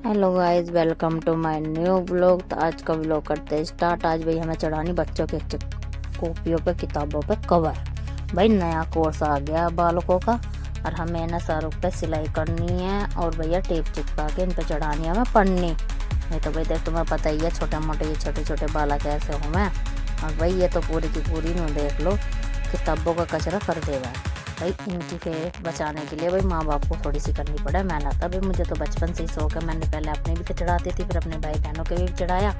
Hello guys, welcome to my new vlog. तो आज का व्लॉग करते हैं स्टार्ट। आज भाई हमें चढ़ानी बच्चों के कॉपियों पे, किताबों पे कवर। भाई नया कोर्स आ गया बालकों का और हमें ना सरों पे सिलाई करनी है और भैया टेप चिपका के इन पे चढ़ानी है हमें पढ़नी। नहीं तो भाई देख, तुम्हें पता ही है छोटे मोटे ये छोटे छोटे बालक ऐसे हूँ मैं। और भाई ये तो पूरी की पूरी नू देख लो किताबों का कचरा कर देगा। भाई इनकी फेर बचाने के लिए भाई माँ बाप को थोड़ी सी करनी पड़े मेहनत। अभी मुझे तो बचपन से ही शौक है, मैंने पहले अपने भी तो चढ़ाती थी, फिर अपने भाई बहनों के भी चढ़ाया।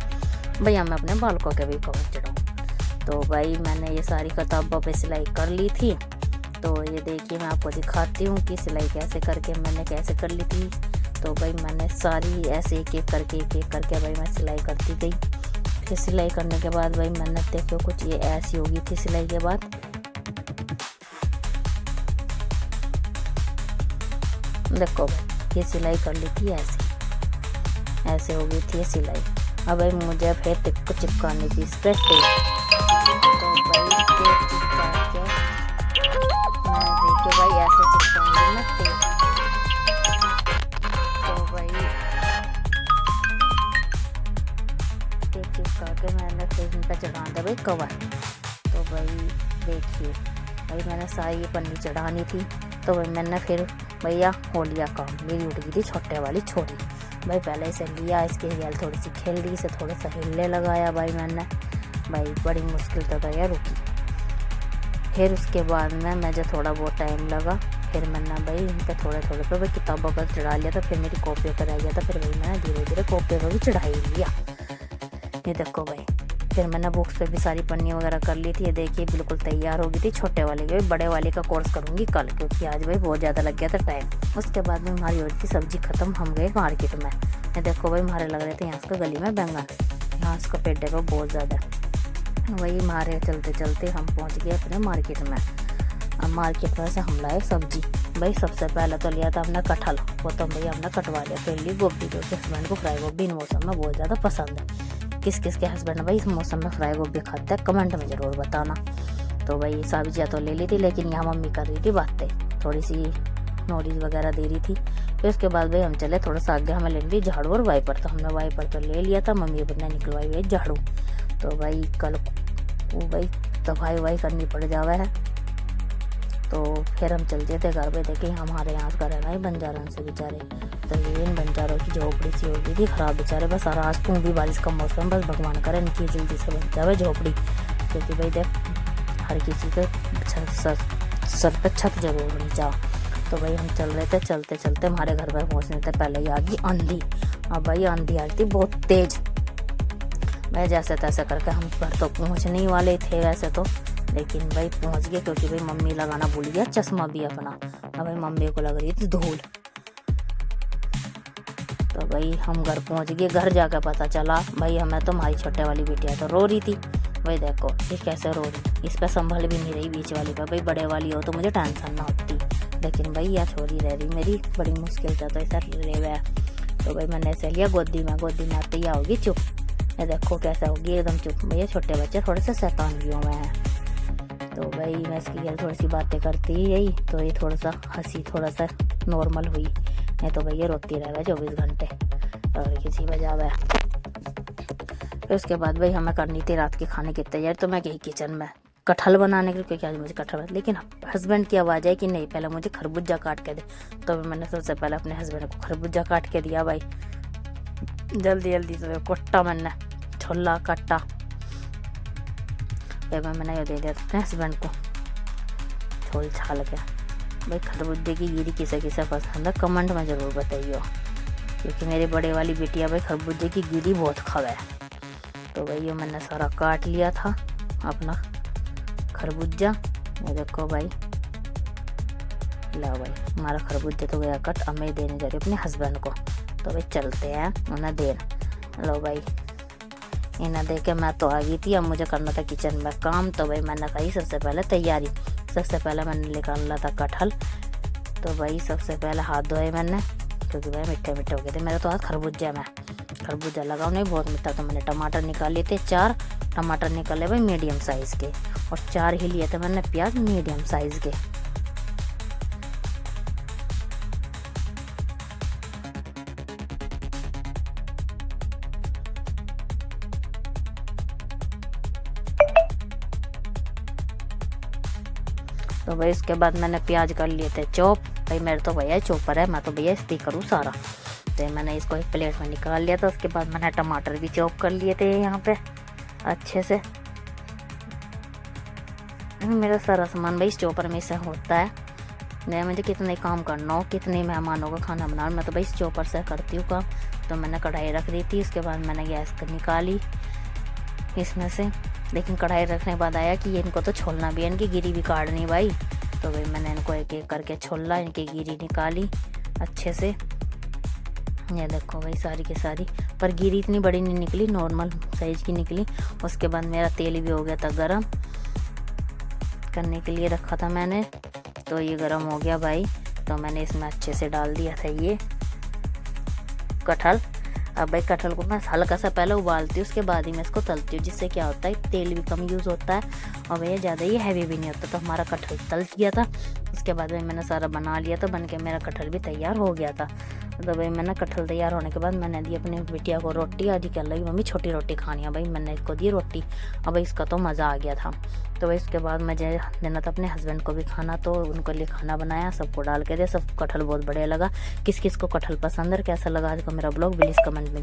भैया मैं अपने बालकों के भी कवर चढ़ाऊँ। तो भाई मैंने ये सारी किताबों पे सिलाई कर ली थी। तो ये देखिए मैं आपको दिखाती हूँ कि सिलाई कैसे करके मैंने कैसे कर ली थी। तो भाई मैंने सारी ऐसे एक एक करके भाई मैं सिलाई करती गई। फिर सिलाई करने के बाद भाई मैंने देखो कुछ ये ऐसी होगी थी सिलाई के बाद। देखो भाई ये सिलाई कर ली थी, ऐसे हो गई थी ये सिलाई। अब भाई मुझे फिर टिप को चिपकानी थी स्प्रेड टेप। तो भाई टेप चिपका के मैं देखिए भाई ऐसे चिपकाऊंगी मैं टेप। तो भाई टेप चिपका के मैंने फिर इन पर चढ़ा दिया भाई कवर। तो भाई देखिए भाई मैंने सारी पन्नी चढ़ानी थी। तो भाई मैंने फिर भैया हो लिया काम। मेरी उठ गई थी छोटे वाली छोरी। भाई पहले इसे लिया, इसके गैल थोड़ी सी खेल दी, इसे थोड़ा सा हिलने लगाया भाई मैंने। भाई बड़ी मुश्किल से भैया रुकी। फिर उसके बाद में मुझे थोड़ा बहुत टाइम लगा। फिर मैंने भाई इन पर थोड़े थोड़े पे भाई किताबों पर चढ़ा लिया था। फिर मेरी कॉपियों पर रह गया था। फिर भाई मैंने धीरे धीरे कॉपियों पर भी चढ़ा ही लिया। ये देखो भाई फिर मैंने बुक्स पे भी सारी पन्नी वगैरह कर ली थी। ये देखिए बिल्कुल तैयार हो गई थी। छोटे वाले के बड़े वाले का कोर्स करूँगी कल, क्योंकि आज भाई बहुत ज़्यादा लग गया था टाइम। उसके बाद में हमारी और की सब्जी ख़त्म, हम गए मार्केट में। ये देखो भाई हमारे लग रहे थे यहाँ उसका गली में बैंगन, यहाँ उसका पेट देखो बहुत ज़्यादा। वही मारे चलते चलते हम पहुँच गए अपने मार्केट में। अब मार्केट में से हम लाए सब्जी। भाई सबसे पहले तो लिया था हमने कटहल, वो तो भैया हमने कटवा लिया। फिर ली गोभी, जो कि हस्बैंड को फ्राई गोभी इन मौसम में बहुत ज़्यादा पसंद है। किस किस के हस्बैंड भाई इस मौसम में फ्राई गोभी खाते हैं कमेंट में ज़रूर बताना। तो भाई सब्जियाँ तो ले ली थी, लेकिन यहाँ मम्मी कर रही थी बातें, थोड़ी सी नोटिस वगैरह दे रही थी। फिर उसके बाद भाई हम चले थोड़ा सा आगे, हमें लेनी थी झाड़ू और वाइपर। तो हमने वाइपर तो ले लिया था, मम्मी अपने निकलवाई हुई झाड़ू। तो भाई कल वो भाई सफाई वफाई करनी पड़ जावे है। तो फिर हम चलते थे घर पे। देखे हमारे यहाँ का रहना ही बंजारन से बेचारे, तो ये इन बंजारों की झोपड़ी सी हो गई थी खराब बेचारे। बस आज तू भी बारिश का मौसम, बस भगवान करे इनकी जल्दी से बन जावे झोपड़ी। क्योंकि भाई देख हर किसी के सर पे छत जरूर बन जाओ। तो भाई हम चल रहे थे, चलते चलते हमारे घर पर पहुँचने थे पहले ही आ गई आंधी। अब भाई आंधी आ रही थी बहुत तेज। भाई जैसे तैसे करके हम घर तो पहुँचने ही वाले थे वैसे तो, लेकिन भाई पहुँच गए। क्योंकि भाई मम्मी लगाना भूल गया चश्मा भी अपना। अब भाई मम्मी को लग रही थी धूल। तो भाई हम घर पहुँच गए। घर जाकर पता चला भाई हमें तो हमारी छोटे वाली बिटिया तो रो रही थी। भाई देखो ये कैसे रो रही, इस पर संभल भी नहीं रही बीच वाली पर। भाई बड़े वाली हो तो मुझे टेंशन ना होती, लेकिन भाई यह छोरी रह रही मेरी बड़ी मुश्किल से, तो ऐसा ले गया। तो भाई मैंने ऐसे लिया गोदी में आते ही होगी चुप। ये देखो कैसा होगी एकदम चुप। भैया छोटे बच्चे थोड़े से शैतान भी हुए हैं। तो भाई मैं इसकी गल थोड़ी सी बातें करती ही यही, तो ये थोड़ा सा हंसी थोड़ा सा नॉर्मल हुई। नहीं तो भैया रोती रहे 24 घंटे और किसी वजह वह। फिर उसके बाद भाई हमें करनी थी रात के खाने की तैयारी। तो मैं गई किचन में कटहल बनाने के लिए, क्योंकि आज मुझे कटहल, लेकिन हस्बैंड की आवाज़ है कि नहीं पहले मुझे खरबूजा काट के दे। तो मैंने सबसे पहले अपने हस्बैंड को खरबूजा काट के दिया भाई जल्दी जल्दी। तो कट्टा मैंने छोला काटा, फिर मैंने ये दे दिया अपने हस्बैंड को छोल छाल के। भाई खरबूजे की गिरी किसे किसे पसंद है कमेंट में ज़रूर बताइए, क्योंकि मेरी बड़े वाली बिटिया भाई खरबूजे की गिरी बहुत खावे है। तो भाई ये मैंने सारा काट लिया था अपना खरबूजा। ये देखो भाई, ला भाई हमारा खरबूजा तो गया कट। अब मैं देने जा रही हूँ अपने हस्बैंड को। तो भाई चलते हैं उन्हें देना। लो भाई इन्हें दे के मैं तो आ गई थी। अब मुझे करना था किचन में काम। तो भाई मैंने कही सबसे पहले तैयारी। सबसे पहले मैंने निकाला था कटहल। तो भाई सबसे पहले हाथ धोए मैंने, क्योंकि भाई मीठे मीठे हो गए थे मेरे तो हाथ खरबूजा में। खरबूजा लगाओ नहीं बहुत मीठा। तो मैंने टमाटर निकाले थे 4 टमाटर निकाले भाई मीडियम साइज़ के, और 4 ही लिए थे मैंने प्याज मीडियम साइज़ के। तो भाई उसके बाद मैंने प्याज कर लिए थे चॉप। भाई मेरे तो भैया चॉपर है, मैं तो भैया इस्ती करूँ सारा। तो मैंने इसको एक प्लेट में निकाल लिया था। उसके बाद मैंने टमाटर भी चॉप कर लिए थे यहाँ पे अच्छे से। मेरा सारा सामान भाई इस चॉपर में से होता है। मैं मुझे कितने काम करना हो, कितने मेहमानों का खाना बनाना, मैं तो भाई इस चॉपर से करती हूँ काम। तो मैंने कढ़ाई रख दी थी। उसके बाद मैंने गैस कर निकाली इसमें से, लेकिन कढ़ाई रखने के बाद आया कि इनको तो छोलना भी है, इनकी गिरी भी काटनी भाई। तो भाई मैंने इनको एक एक करके छोला, इनकी गिरी निकाली अच्छे से। ये देखो भाई सारी की सारी, पर गिरी इतनी बड़ी नहीं निकली, नॉर्मल साइज़ की निकली। उसके बाद मेरा तेल भी हो गया था गरम करने के लिए रखा था मैंने। तो ये गरम हो गया भाई। तो मैंने इसमें अच्छे से डाल दिया था ये कटहल। अब भाई कटहल को मैं हल्का सा पहले उबालती हूँ, उसके बाद ही मैं इसको तलती हूँ, जिससे क्या होता है तेल भी कम यूज़ होता है और भैया ज़्यादा ये हैवी भी नहीं होता। तो हमारा कटहल तल गया था। उसके बाद भाई मैंने सारा बना लिया, तो बन के मेरा कटहल भी तैयार हो गया था। तो भाई मैंने कटहल तैयार होने के बाद मैंने दी अपनी बिटिया को रोटी। आदि कह लगी मम्मी छोटी रोटी खानी है, भाई मैंने इसको दी रोटी। अब भाई इसका तो मज़ा आ गया था। तो भाई उसके बाद मुझे देना था अपने हस्बैंड को भी खाना, तो उनके लिए खाना बनाया, सबको डाल के दे। सब कटहल बहुत बढ़िया लगा। किस किस को कटहल पसंद है, कैसा लगा आज का मेरा ब्लॉग, प्लीज़ कमेंट में